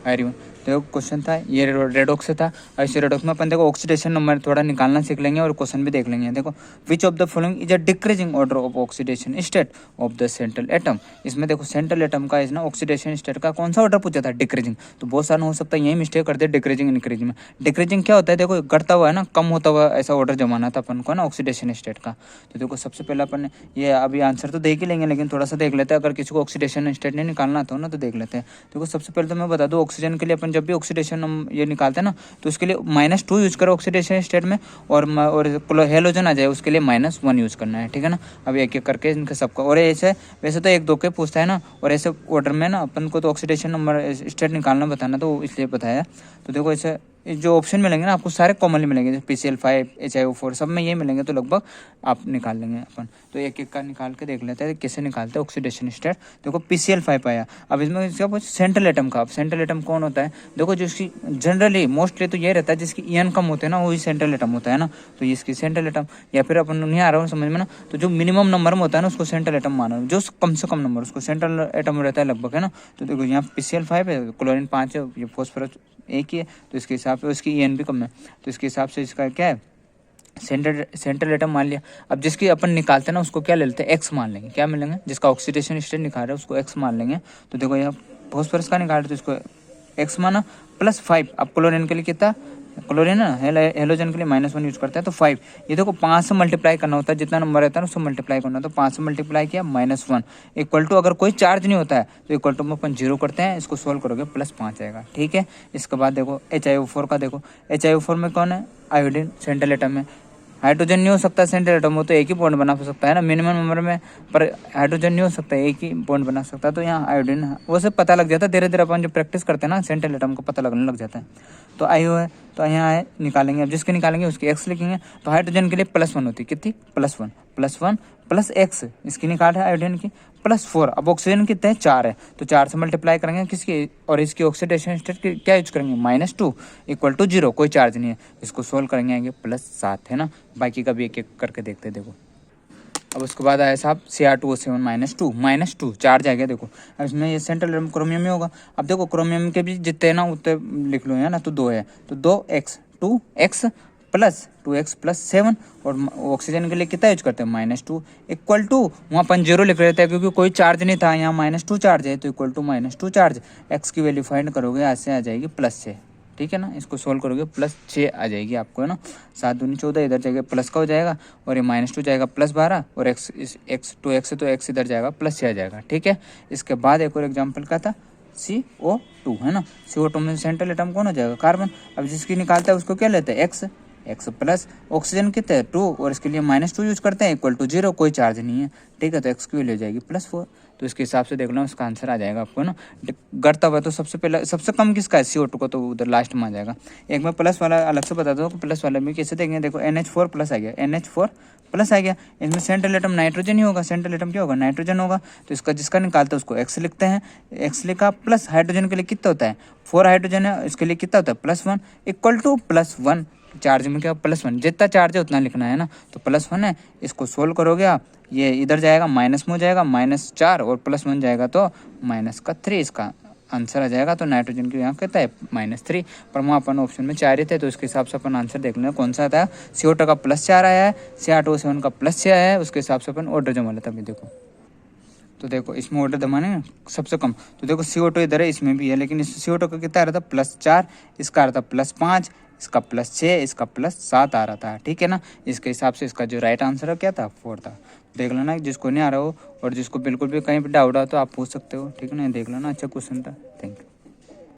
Iron. देखो question था ये रेडॉक्स से था, और इस रेडॉक्स में अपन देखो ऑक्सीडेशन नंबर थोड़ा निकालना सीख लेंगे और क्वेश्चन भी देख लेंगे। देखो which of the following is a decreasing order of oxidation state of the central atom. इसमें देखो सेंट्रल एटम का इस ना ऑक्सीडेशन स्टेट का कौन सा ऑर्डर पूछा था, डिक्रीजिंग। तो बहुत सारा हो सकता है यही मिस्टेक करते हैं डिक्रीजिंग इंक्रीजिंग में। डिक्रीजिंग क्या होता है, देखो घटता हुआ है ना, कम होता हुआ ऐसा ऑर्डर जमाना था अपन को ना ऑक्सीडेशन स्टेट का। तो देखो सबसे पहले अपन ये अभी आंसर तो देख ही लेंगे, लेकिन थोड़ा सा देख लेते हैं, अगर किसी को ऑक्सीडेशन स्टेट नहीं निकालना था ना तो देख लेते हैं। देखो सबसे पहले तो मैं बता दूं, ऑक्सीजन के लिए अपन जब भी ऑक्सीडेशन ये निकालते हैं ना तो उसके लिए -2 यूज करो ऑक्सीडेशन स्टेट में, और हेलोजन आ जाए उसके लिए -1 यूज करना है, ठीक है ना। अब एक एक करके इनके सबका, और ऐसे वैसे तो 1 2 के पूछता है ना, और ऐसे ऑर्डर में ना अपन को तो ऑक्सीडेशन नंबर स्टेट निकालना बताना, तो इसलिए बताया। तो देखो ऐसे जो ऑप्शन मिलेंगे ना आपको सारे कॉमनली मिलेंगे, जैसे PCl5 HiO4 सब में ये मिलेंगे, तो लगभग आप निकाल लेंगे अपन। तो एक एक का निकाल के देख लेते हैं कैसे निकालते हैं ऑक्सीडेशन स्टेट। देखो PCl5 आया। अब इसमें इसका सेंट्रल एटम का, अब सेंट्रल एटम कौन होता है, देखो जिसकी जनरली मोस्टली तो ये रहता है जिसकी ईएन कम होते हैं ना वही सेंट्रल एटम होता है ना, तो ये इसकी सेंट्रल एटम। या फिर अपन नहीं आ रहा हूँ समझ में ना, तो जो मिनिमम नंबर में होता है ना उसको सेंट्रल एटम माना, जो कम से कम नंबर उसको सेंट्रल एटम रहता है लगभग, है ना। तो देखो यहाँ PCl5 है, क्लोरीन 5 है, ये फॉस्फोरस 1 ही है, तो इसके हिसाब से उसकी ईएन भी कम है, तो इसके हिसाब से इसका क्या है सेंट्रल एटम मान लिया। अब जिसकी अपन निकालते हैं ना उसको क्या ले लेते हैं, एक्स मान लेंगे। क्या मिलेंगे, जिसका ऑक्सीडेशन स्टेट निकाल रहे हैं उसको एक्स मान लेंगे। तो देखो यहाँ फॉस्फोरस का निकाल रहे तो इसको एक्स माना +5। अब क्लोरीन के लिए कितना, क्लोरीन ना हेलोजन के लिए -1 यूज करता है तो 5। ये देखो 5 से मल्टीप्लाई करना होता है, जितना नंबर रहता है ना उससे मल्टीप्लाई करना, तो 5 से मल्टीप्लाई किया -1 इक्वल टू, अगर कोई चार्ज नहीं होता है तो इक्वल टू में अपन 0 करते हैं, इसको सोल्व करोगे +5 आएगा, ठीक है। इसके बाद देखो HiO4 का, देखो HiO4 में कौन है, आयोडीन सेंट्रल एटम है। हाइड्रोजन नहीं हो सकता सेंट्रल एटम, हो तो एक ही बॉन्ड बना सकता है ना मिनिमम नंबर में, पर हाइड्रोजन नहीं हो सकता, एक ही बॉन्ड बना सकता है, तो यहाँ आयोडीन वो सब पता लग जाता है धीरे धीरे, अपन जो प्रैक्टिस करते हैं ना सेंट्रल एटम को पता लगने लग जाता है। तो आयो है, तो यहाँ है निकालेंगे, अब जिसके निकालेंगे उसकी एक्स लिखेंगे। तो हाइड्रोजन के लिए +1 होती है, कितनी +1 प्लस एक्स, इसकी निकाल है आयोडीन की +4। अब ऑक्सीजन कितने 4 है, तो 4 से मल्टीप्लाई करेंगे किसकी, और इसकी ऑक्सीडेशन स्टेट क्या यूज करेंगे -2 इक्वल टू 0, कोई चार्ज नहीं है, इसको सोल्व करेंगे आएंगे +7, है ना। बाकी का भी एक एक करके देखते देखो। अब उसके बाद आया साहब Cr2O7 -2 चार्ज आ गया। देखो अब इसमें ये सेंट्रल एटम क्रोमियम में होगा। अब देखो क्रोमियम के भी जितने ना उतने लिख लो है ना, तो 2 है, तो 2x + 7, और ऑक्सीजन के लिए कितना यूज करते हैं -2 इक्वल टू, वहाँ अपन 0 लिख रहे थे क्योंकि कोई चार्ज नहीं था, यहाँ -2 चार्ज है, तो इक्वल टू -2 चार्ज। एक्स की वैल्यू फाइंड करोगे, आज से आ जाएगी +6, ठीक है ना। इसको सोल्व करोगे +6 आ जाएगी आपको, है ना। 7 दूनी 14, इधर जाएगा प्लस का हो जाएगा, और ये -2 जाएगा +12, और एक्स 2x है तो एक्स इधर जाएगा +6 आ जाएगा, ठीक है। इसके बाद एक और एग्जाम्पल का था CO2, है ना। CO2 में सेंट्रल एटम कौन हो जाएगा, कार्बन। अब जिसकी निकालता है उसको क्या लेते हैं, एक्स प्लस ऑक्सीजन कितने है 2, और इसके लिए -2 यूज करते हैं इक्वल टू 0, कोई चार्ज नहीं है, ठीक है। तो एक्स की वैल्यू हो जाएगी +4। तो इसके हिसाब से देख लो इसका आंसर आ जाएगा आपको, ना। गढ़ता हुआ तो सबसे पहले सबसे कम किसका है, CO2 को, तो उधर लास्ट में आ जाएगा। एक मैं प्लस वाला अलग से बता दूँ, प्लस वाला में कैसे देखेंगे, देखो NH4+ आ गया, NH4+ आ गया। इसमें सेंट्रल एटम नाइट्रोजन ही होगा, सेंट्रल एटम क्या होगा, नाइट्रोजन होगा। तो इसका जिसका निकालते हैं उसको एक्स लिखते हैं, एक्स लिखा, प्लस हाइड्रोजन के लिए कितना होता है 4 हाइड्रोजन है, इसके लिए कितना होता है +1 इक्वल टू +1। चार्ज में क्या +1, जितना चार्ज है उतना लिखना है ना, तो +1 है। इसको सोल्व करोगे आप, ये इधर जाएगा माइनस में हो जाएगा -4, और +1 जाएगा तो -3, इसका आंसर आ जाएगा। तो नाइट्रोजन की यहाँ कहता है -3, पर वहाँ अपन ऑप्शन में 4 ही थे, तो इसके हिसाब से अपन आंसर देख लेना कौन सा आता है। CO2 का +4 आया है, Cr2O7 का +6 आया है, उसके हिसाब से अपन ऑर्डर जमा लेता। अभी देखो, तो देखो इसमें ऑर्डर जमाने सबसे कम, तो देखो CO2 इधर है, इसमें भी है, लेकिन इस CO2 का कितना आ रहा था +4, इसका आ रहा था +5, इसका +6, इसका +7 आ रहा था, ठीक है ना। इसके हिसाब से इसका जो राइट आंसर है क्या था, 4 था। देख लेना, जिसको नहीं आ रहा हो और जिसको बिल्कुल भी कहीं पर डाउट हो तो आप पूछ सकते हो, ठीक है ना। देख लेना, अच्छा क्वेश्चन था। Thank you.